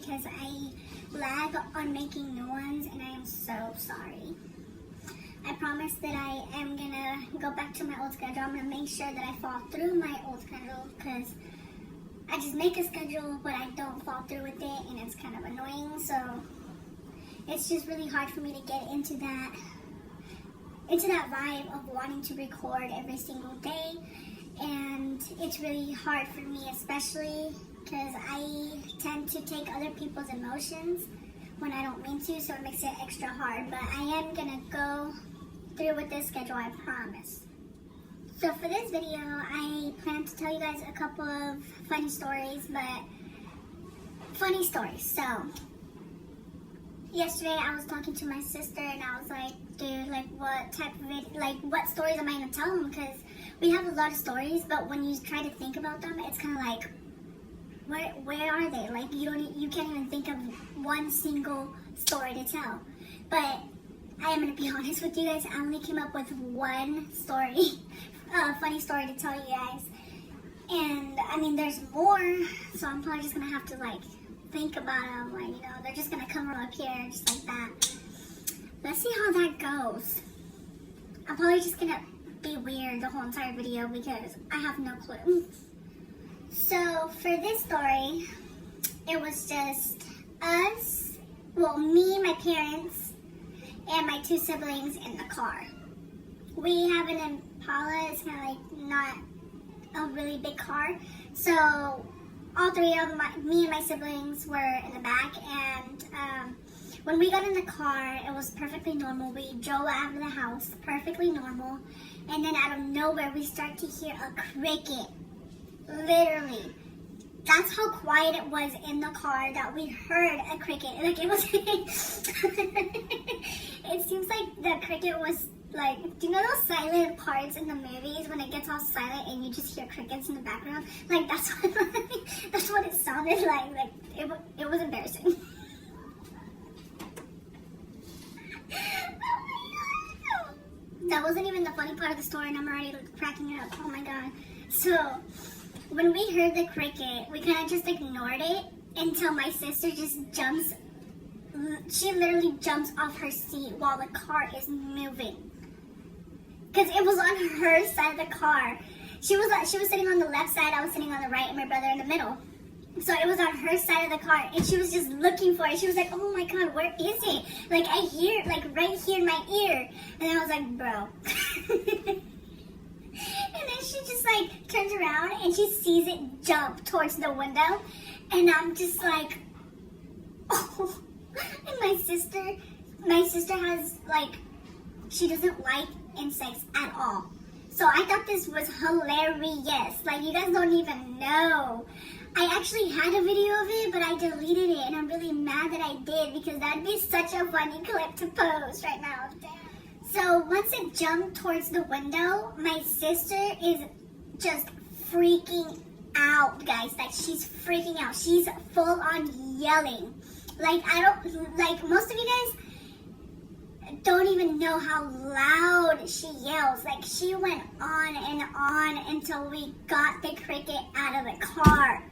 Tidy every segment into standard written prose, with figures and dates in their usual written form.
because I lag on making new ones, and I am so sorry. I promise that I am gonna go back to my old schedule. I'm gonna make sure that I fall through my old schedule, because I just make a schedule but I don't fall through with it, and it's kind of annoying. So it's just really hard for me to get into that vibe of wanting to record every single day. And it's really hard for me, especially because I tend to take other people's emotions when I don't mean to, so it makes it extra hard. But I am gonna go through with this schedule, I promise. So for this video, I plan to tell you guys a couple of funny stories. So yesterday I was talking to my sister, and I was like, dude, like what stories am I gonna tell them? Because we have a lot of stories, but when you try to think about them, it's kind of like, where are they? Like you can't even think of one single story to tell. But I am gonna be honest with you guys, I only came up with one story, funny story to tell you guys. And I mean, there's more, so I'm probably just gonna have to like think about them, like, you know, they're just gonna come up here just like that. Let's see how that goes. I'm probably just gonna be weird the whole entire video because I have no clue. So for this story, it was just us, well, me, my parents, and my two siblings in the car. We have an Impala. It's kind of like not a really big car. So all three of me and my siblings were in the back, and when we got in the car, it was perfectly normal. We drove out of the house, perfectly normal, and then out of nowhere, we start to hear a cricket. Literally. That's how quiet it was in the car that we heard a cricket. Like, it was, it seems like the cricket was like, do you know those silent parts in the movies when it gets all silent and you just hear crickets in the background? Like, that's what it sounded like. Like, it was embarrassing. That wasn't even the funny part of the story, and I'm already cracking up. Oh my god. So when we heard the cricket, we kind of just ignored it until my sister just jumps. She literally jumps off her seat while the car is moving. Because it was on her side of the car. She was sitting on the left side, I was sitting on the right, and my brother in the middle. So it was on her side of the car, and she was just looking for it. She was like, oh my god, where is it? Like, I hear it, like, right here in my ear. And then I was like, bro. And then she just like turns around and she sees it jump towards the window, and I'm just like, oh. And my sister has like, she doesn't like insects at all. So I thought this was hilarious. Like, you guys don't even know. I actually had a video of it, but I deleted it, and I'm really mad that I did, because that'd be such a funny clip to post right now. Damn. So once it jumped towards the window, my sister is just freaking out, guys. Like, she's freaking out. She's full on yelling. Like, most of you guys don't even know how loud she yells. Like, she went on and on until we got the cricket out of the car.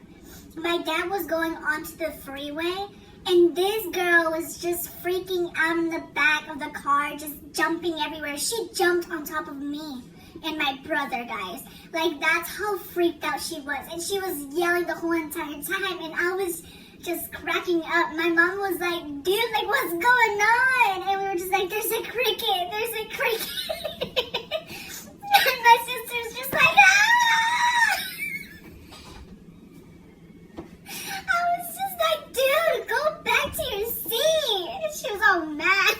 My dad was going onto the freeway, and this girl was just freaking out in the back of the car, just jumping everywhere. She jumped on top of me and my brother, guys. Like, that's how freaked out she was. And she was yelling the whole entire time, and I was just cracking up. My mom was like, dude, like, what's going on? And we were just like, there's a cricket, there's a cricket. And my sister's just like, ah! I was just like, dude, go back to your seat. And she was all mad.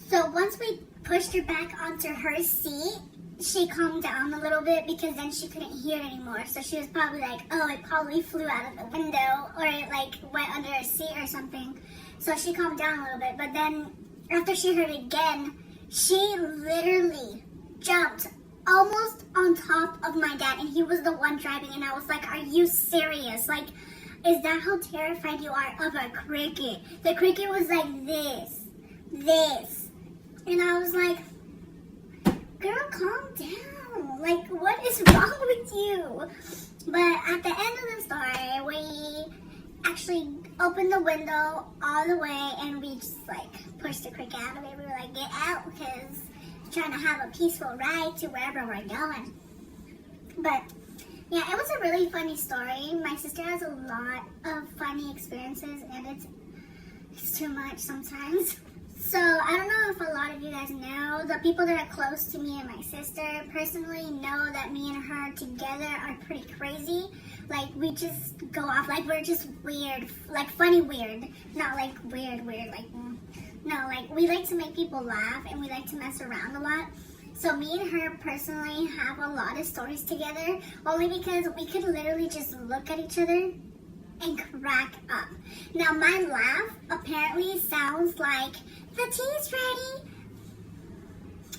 So once we pushed her back onto her seat, she calmed down a little bit, because then she couldn't hear it anymore. So she was probably like, oh, it probably flew out of the window, or it like went under a seat or something. So she calmed down a little bit. But then after she heard it again, she literally jumped almost on top of my dad, and he was the one driving, and I was like, are you serious? Like, is that how terrified you are of a cricket? The cricket was like this. And I was like, girl, calm down. Like, what is wrong with you? But at the end of the story, we actually opened the window all the way, and we just like pushed the cricket out of it. We were like, get out, because we're trying to have a peaceful ride to wherever we're going. But yeah, it was a really funny story. My sister has a lot of funny experiences, and it's too much sometimes. So I don't know if a lot of you guys know, the people that are close to me and my sister personally know that me and her together are pretty crazy. Like, we just go off, like, we're just weird, like funny weird, not like weird, like, no, like, we like to make people laugh, and we like to mess around a lot. So me and her personally have a lot of stories together, only because we could literally just look at each other and crack up. Now, my laugh apparently sounds like, the tea's ready.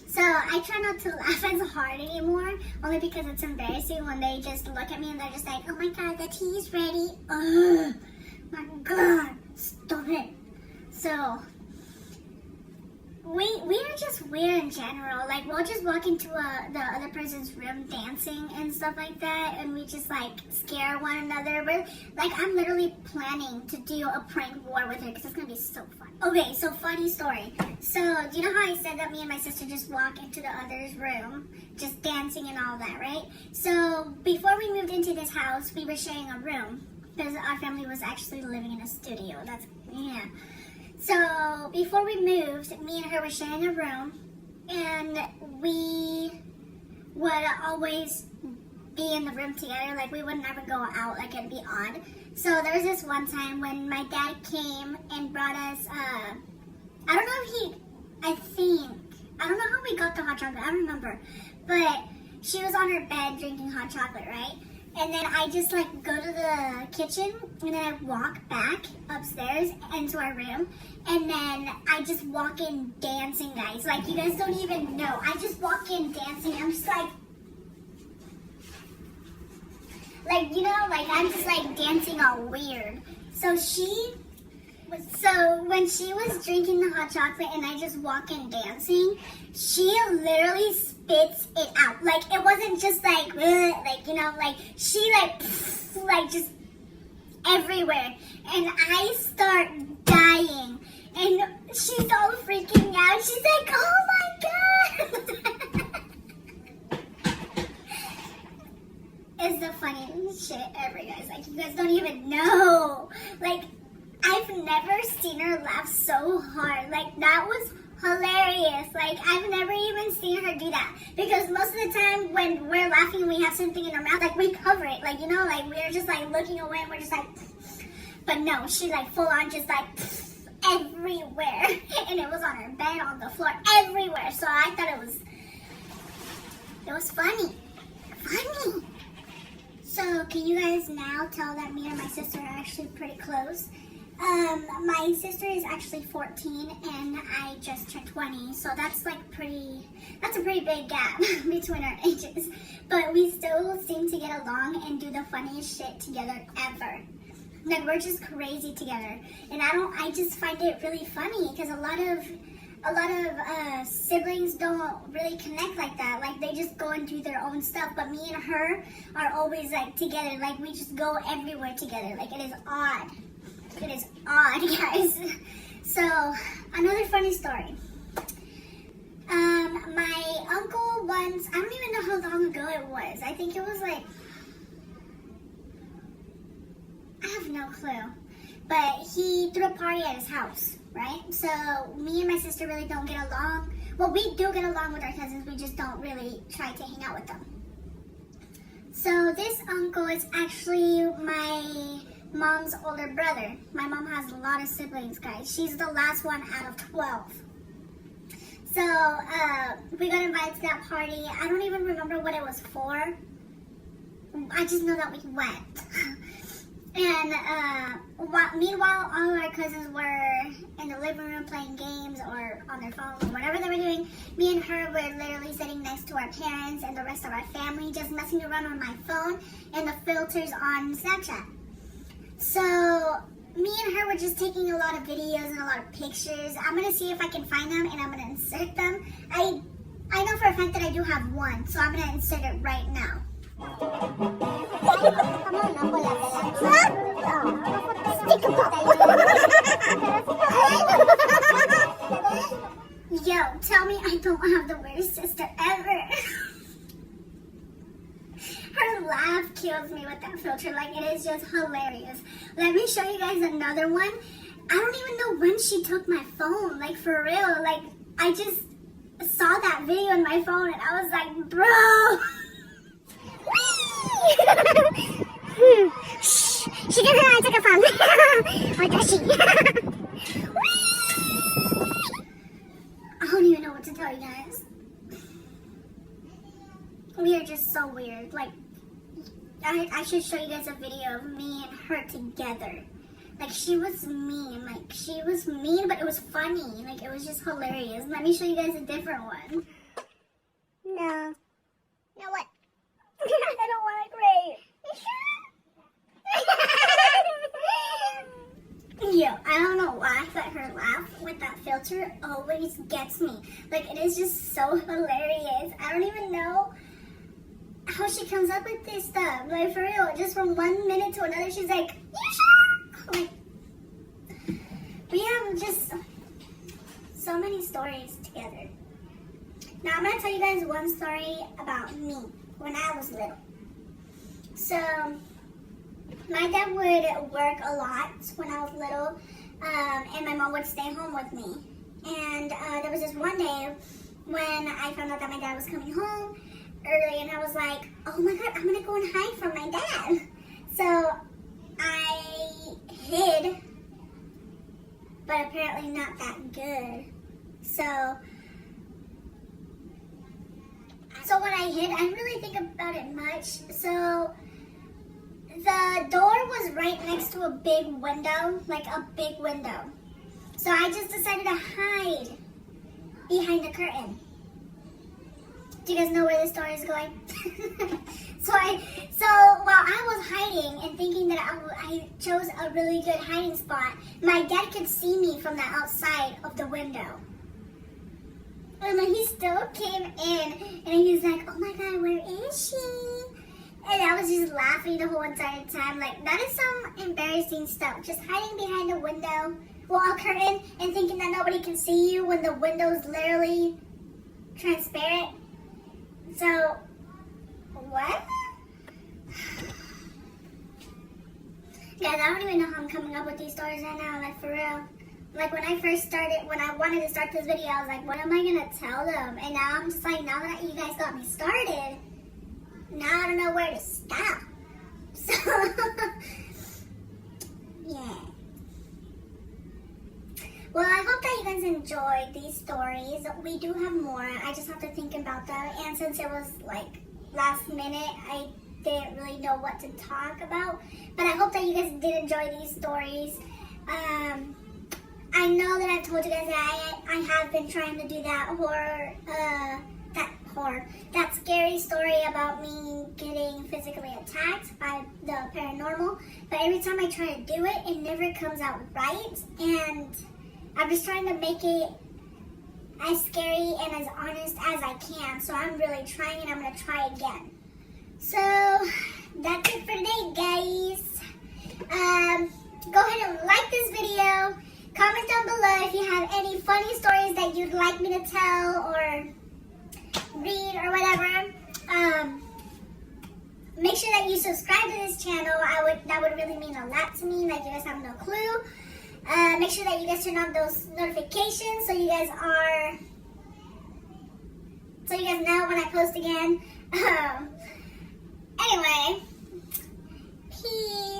So I try not to laugh as hard anymore, only because it's embarrassing when they just look at me and they're just like, oh my god, the tea's ready. Oh my god, stop it. So we are just weird in general. Like, we'll just walk into the other person's room dancing and stuff like that, and we just like scare one another. Like, I'm literally planning to do a prank war with her because it's gonna be so fun. Okay, so funny story. So do you know how I said that me and my sister just walk into the other's room, just dancing and all that, right? So before we moved into this house, we were sharing a room because our family was actually living in a studio. Yeah. So before we moved, me and her were sharing a room, and we would always be in the room together. Like, we would never go out. Like, it'd be odd. So there was this one time when my dad came and brought us, I don't know how we got the hot chocolate. I don't remember. But she was on her bed drinking hot chocolate, right? And then I just like go to the kitchen, and then I walk back upstairs into our room, and then I just walk in dancing, guys. Like, you guys don't even know. I just walk in dancing. I'm just like, you know, like, I'm just like dancing all weird. So when she was drinking the hot chocolate and I just walk in dancing, she literally spits it out. Like, it wasn't just like, you know, like, she like just everywhere. And I start dying. And she's all freaking out. She's like, oh my god. It's the funniest shit ever, guys. Like, you guys don't even know. Like, I've never seen her laugh so hard. Like, that was hilarious. Like, I've never even seen her do that. Because most of the time when we're laughing and we have something in our mouth, like, we cover it. Like, you know, like, we're just, like, looking away and we're just, like, but no, she, like, full on just, like, everywhere. And it was on her bed, on the floor, everywhere. So I thought it was funny. Funny. So, can you guys now tell that me and my sister are actually pretty close? My sister is actually 14 and I just turned 20, so that's like that's a pretty big gap between our ages. But we still seem to get along and do the funniest shit together ever. Like, we're just crazy together. And I just find it really funny because a lot of siblings don't really connect like that. Like, they just go and do their own stuff. But me and her are always like together. Like, we just go everywhere together. Like, it is odd. It is odd, guys. So, another funny story. My uncle once, I don't even know how long ago it was. I think it was like, I have no clue. But he threw a party at his house, right? So, me and my sister really don't get along. Well, we do get along with our cousins. We just don't really try to hang out with them. So, this uncle is actually my mom's older brother. My mom has a lot of siblings, guys. She's the last one out of 12. So, we got invited to that party. I don't even remember what it was for. I just know that we went. And, meanwhile, all of our cousins were in the living room playing games or on their phones or whatever they were doing. Me and her were literally sitting next to our parents and the rest of our family, just messing around on my phone and the filters on Snapchat. So, me and her were just taking a lot of videos and a lot of pictures. I'm going to see if I can find them and I'm going to insert them. I know for a fact that I do have one, so I'm going to insert it right now. Yo, tell me I don't have the weirdest sister ever. Her laugh kills me with that filter. Like, it is just hilarious. Let me show you guys another one. I don't even know when she took my phone. Like, for real. Like, I just saw that video on my phone and I was like, bro. She doesn't know I took her phone. Or does she? I don't even know what to tell you guys. We are just so weird. Like, I should show you guys a video of me and her together. Like, she was mean. Like, she was mean, but it was funny. Like, it was just hilarious. Let me show you guys a different one. No. No, what? I don't want to grade. Yo, I don't know why, but her laugh with that filter always gets me. Like, it is just so hilarious. I don't even know how she comes up with this stuff. Like, for real, just from 1 minute to another, she's like, like, we have just so many stories together. Now, I'm going to tell you guys one story about me when I was little. So, my dad would work a lot when I was little, and my mom would stay home with me. And there was this one day when I found out that my dad was coming home early, and I was like, oh my god, I'm gonna go and hide from my dad. So I hid, but apparently not that good. So when I hid, I didn't really think about it much. So the door was right next to a big window, like a big window. So I just decided to hide behind the curtain. Do you guys know where this story is going? So while I was hiding and thinking that I chose a really good hiding spot, my dad could see me from the outside of the window. And then he still came in and he was like, oh my god, where is she? And I was just laughing the whole entire time. Like, that is some embarrassing stuff. Just hiding behind a window, well, a curtain, and thinking that nobody can see you when the window is literally transparent. So, what? Guys, I don't even know how I'm coming up with these stories right now, like, for real. Like, when I wanted to start this video, I was like, what am I gonna tell them? And now I'm just like, now that you guys got me started, now I don't know where to stop. So, yeah. Well, I hope that you guys enjoyed these stories. We do have more. I just have to think about them. And since it was, like, last minute, I didn't really know what to talk about. But I hope that you guys did enjoy these stories. I know that I've told you guys that I have been trying to do that that scary story about me getting physically attacked by the paranormal. But every time I try to do it, it never comes out right. And I'm just trying to make it as scary and as honest as I can. So I'm really trying, and I'm going to try again. So that's it for today, guys. Go ahead and like this video. Comment down below if you have any funny stories that you'd like me to tell or read or whatever. Make sure that you subscribe to this channel. That would really mean a lot to me. Like, you guys have no clue. Make sure that you guys turn on those notifications so you guys know when I post again. Anyway, peace.